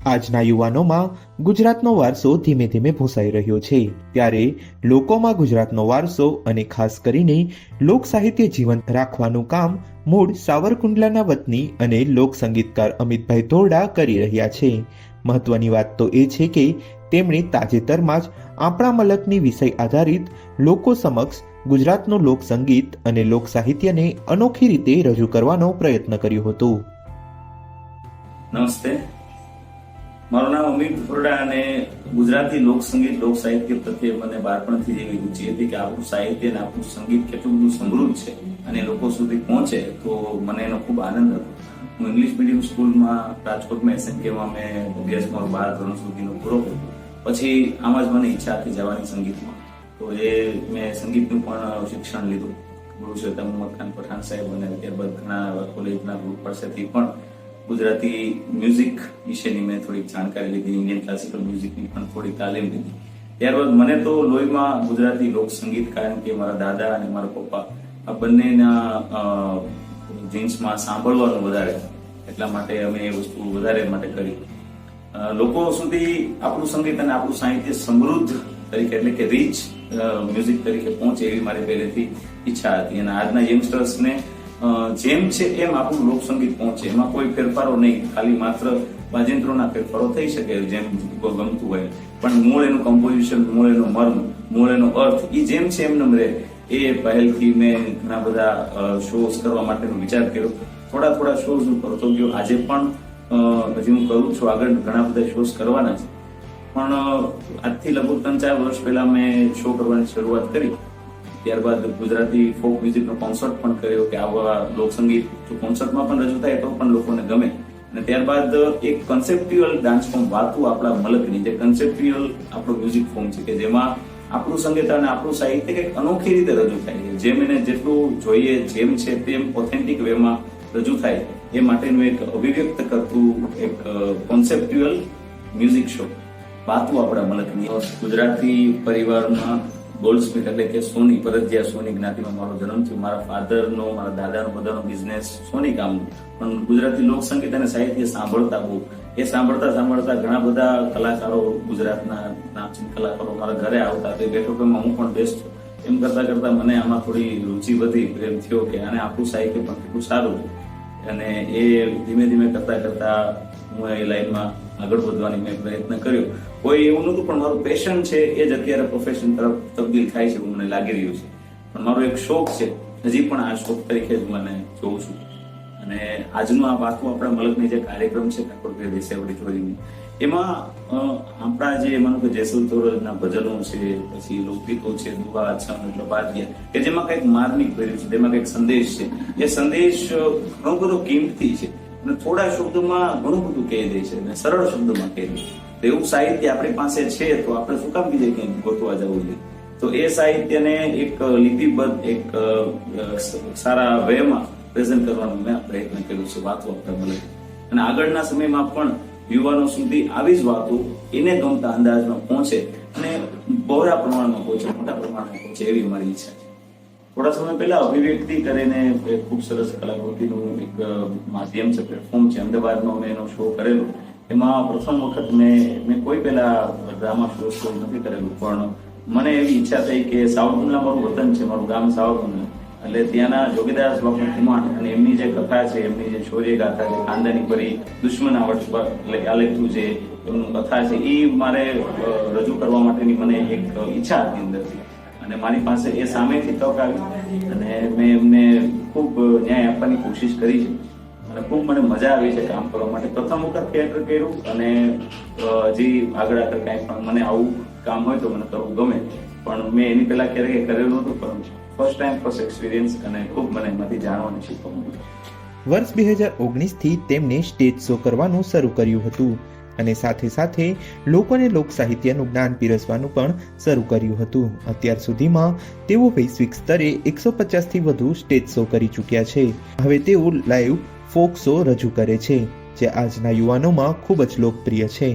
આજના યુવાનોમાં ગુજરાતનો વારસો ધીમે ધીમે ભૂંસાઈ રહ્યો છે, ત્યારે લોકોમાં ગુજરાતનો વારસો અને ખાસ કરીને લોક સાહિત્ય જીવંત રાખવાનું કામ મૂળ સાવરકુંડલાના વતની અને લોક સંગીતકાર અમિતભાઈ ધોરડા કરી રહ્યા છે. મહત્વની વાત તો એ છે કે તેમણે તાજેતરમાં જ આપણા મલકની વિષય આધારિત લોકો સમક્ષ ગુજરાતનું લોક સંગીત અને લોક સાહિત્યને અનોખી રીતે રજૂ કરવાનો પ્રયત્ન કર્યો હતો. નમસ્તે, મારું નામ અમિત ધોરડા અને ગુજરાતી લોકસંગીત લોક સાહિત્ય પ્રત્યે મને બાળપણથી એવી રુચિ હતી કે આપણું સાહિત્ય અને આપણું સંગીત કેટલું બધું સમૃદ્ધ છે અને લોકો સુધી પહોંચે તો મને એનો ખૂબ આનંદ હતો. હું ઇંગ્લિશ મીડિયમ સ્કૂલમાં રાજકોટમાં SNKમાં મેં અભ્યાસ મારો 12 ધોરણ સુધીનો પૂરો કર્યો. પછી આમાં જ મને ઈચ્છા હતી જવાની સંગીતમાં, તો એ મેં સંગીતનું પણ શિક્ષણ લીધું ગુરુ સૈયદ મોહમ્મદ ખાન પઠાણ સાહેબ અને ત્યારબાદ ઘણા કોલેજના ગ્રુપ પાસેથી પણ ગુજરાતી મ્યુઝિક વિશેની મેં થોડીક જાણકારી લીધી, ઇન્ડિયન ક્લાસિકલ મ્યુઝિકની પણ થોડી તાલીમ લીધી. ત્યારબાદ મને તો લોહીમાં ગુજરાતી લોક સંગીત, કારણ કે મારા દાદા અને મારા પપ્પા આ બંનેના જીન્સમાં સાંભળવાનું વધારે, એટલા માટે અમે એ વસ્તુ વધારે માટે કરી. લોકો સુધી આપણું સંગીત અને આપણું સાહિત્ય સમૃદ્ધ તરીકે એટલે કે રીચ મ્યુઝિક તરીકે પહોંચે એવી મારી પહેલેથી ઈચ્છા હતી. અને આજના યંગસ્ટર્સને જેમ છે એમ આપણું લોકસંગીત પહોંચે, એમાં કોઈ ફેરફારો નહીં, ખાલી માત્ર વાજિંત્રોના ફેરફારો થઈ શકે જેમ ગમતું હોય, પણ મૂળ એનું કમ્પોઝિશન, મૂળ એનો મર્મ, મૂળ એનો અર્થ એ જેમ છે એમ રહે. એ પહેલથી મેં ઘણા બધા શોઝ કરવા માટેનો વિચાર કર્યો. થોડા શોઝ હું કરતો ગયો. આજે પણ હજી હું કરું છું, આગળ ઘણા બધા શોઝ કરવાના છે. પણ આજથી લગભગ 3-4 વર્ષ પહેલા મેં શો કરવાની શરૂઆત કરી. ત્યારબાદ ગુજરાતી ફોક મ્યુઝિકનો કોન્સર્ટ પણ કર્યો કે આવા લોકસંગીત જો કોન્સર્ટમાં પણ રજૂ થાય તો પણ લોકોને ગમે. અને ત્યારબાદ એક કન્સેપ્ચ્યુઅલ ડાન્સ ફોર્મ વાતું આપણા મલકની, જે કન્સેપ્ચ્યુઅલ આપણું મ્યુઝિક ફોર્મ છે કે જેમાં આપણું સંગીત અને આપણું સાહિત્ય કંઈક અનોખી રીતે રજૂ થાય છે. જેમ એને જેટલું જોઈએ, જેમ છે તેમ ઓથેન્ટિક વેમાં રજૂ થાય એ માટેનું એક અભિવ્યક્ત કરતું એક કોન્સેપ્ચ્યુઅલ મ્યુઝિક શો વાતું આપણા મલકની. ગુજરાતી પરિવારમાં ગોલ્ડસ્મિથ એટલે કે સોની, પરજીયા સોની જ્ઞાતિમાં મારો જન્મ થયો. મારા ફાધરનો, મારા દાદાનો બધાનો બિઝનેસ સોની કામનો, પણ ગુજરાતી લોક સંગીત અને સાહિત્ય સાંભળતા બહુ. એ સાંભળતા ઘણા બધા કલાકારો, ગુજરાતના નામચીન કલાકારો મારા ઘરે આવતા, તે બેઠકોમાં હું પણ બેસતો. એમ કરતા મને આમાં થોડી રુચિ વધી, પ્રેમ થયો કે આને આપણું સાહિત્ય પણ કેટલું સારું છે. અને એ ધીમે ધીમે કરતા હું એ લાઈનમાં આગળ વધવાની મેં પ્રયત્ન કર્યો. કોઈ એવું નહોતું, પણ મારું પેશન છે એ જ અત્યારે પ્રોફેશન તરફ તબદીલ થાય છે એવું મને લાગી રહ્યું છે. પણ મારો એક શોખ છે, હજી પણ આ શોખ તરીકે જ મને જોઉં છું. અને આજનું આ વાતું આપણા મલકની જે કાર્યક્રમ છે ઠાકોર દેસાઈવાડી ચોરીની, એમાં આપણા જે માનો કે જેસલ તોરલના ભજનો છે, પછી લોકગીતો છે, દુહા, છંદ, લપાતિયા, કે જેમાં કંઈક માર્મિક ભર્યું છે, તેમાં કંઈક સંદેશ છે. એ સંદેશ ઘણો બધો કિંમતી છે અને થોડા શબ્દોમાં ઘણું બધું કહી દે છે અને સરળ શબ્દોમાં કહી દે છે. એવું સાહિત્ય આપણી પાસે છે તો આપણે શું કામ બીજે ક્યાંય ગોતવા જવું જોઈએ? તો એ સાહિત્યને એક લિપિબદ્ધ, એક સારા વેમાં પ્રેઝન્ટ કરવાનો મેં પ્રયત્ન કર્યો છે વાતો આપણા મલક. અને આગળના સમયમાં પણ યુવાનો સુધી આવી જ વાતો એને ગમતા અંદાજમાં પહોંચે અને બહોળા પ્રમાણમાં પહોંચે, મોટા પ્રમાણમાં પહોંચે એવી મારી ઈચ્છા છે. થોડા સમય પહેલા અભિવ્યક્તિ કરીને ખૂબ સરસ કલાકૃતિનું એક માધ્યમ છે, પ્લેટફોર્મ છે, અમદાવાદમાં મેં એનો શો કરેલો. એમાં પ્રથમ વખત મેં કોઈ પહેલા ડ્રામા શો નથી કરેલું, પણ મને એવી ઈચ્છા થઈ કે સાવરકુંડલા મારું વતન છે, મારું ગામ સાવરકુંડલા, એટલે ત્યાંના જોગીદાસ બાપુ કુમાર અને એમની જે કથા છે, એમની જે શૌર્ય ગાથા છે, ખાનદાની પરી, દુશ્મન આલેખું જે એમનું કથા છે, એ મારે રજૂ કરવા માટેની મને એક ઈચ્છા હતી અંદરથી. અને મારી પાસે એ સામેથી તક આવી અને મેં એમને ખૂબ ન્યાય આપવાની કોશિશ કરી છે અને ખૂબ મને મજા આવી છે કામ કરવા માટે. પ્રથમ વખત થિયેટર કર્યું અને હજી આગળ કાંઈ પણ મને આવું કામ હોય તો મને કરવું ગમે, પણ મેં એની પહેલા ક્યારેય કરેલું નહોતું, પણ ફર્સ્ટ ટાઈમ ફર્સ્ટ એક્સપિરિયન્સ અને ખૂબ મને એમાંથી જાણવાનું શીખવા મળ્યું. વર્ષ 2019થી તેમણે સ્ટેજ શો કરવાનું શરૂ કર્યું હતું અને સાથે લોકોને લોક સાહિત્યનું જ્ઞાન પીરસવાનું પણ શરૂ કર્યું હતું. અત્યાર સુધીમાં તેઓ વૈશ્વિક સ્તરે 150થી વધુ સ્ટેજ શો કરી ચૂક્યા છે. હવે તેઓ લાઈવ ફોક શો રજૂ કરે છે, જે આજના યુવાનોમાં ખૂબ જ લોકપ્રિય છે.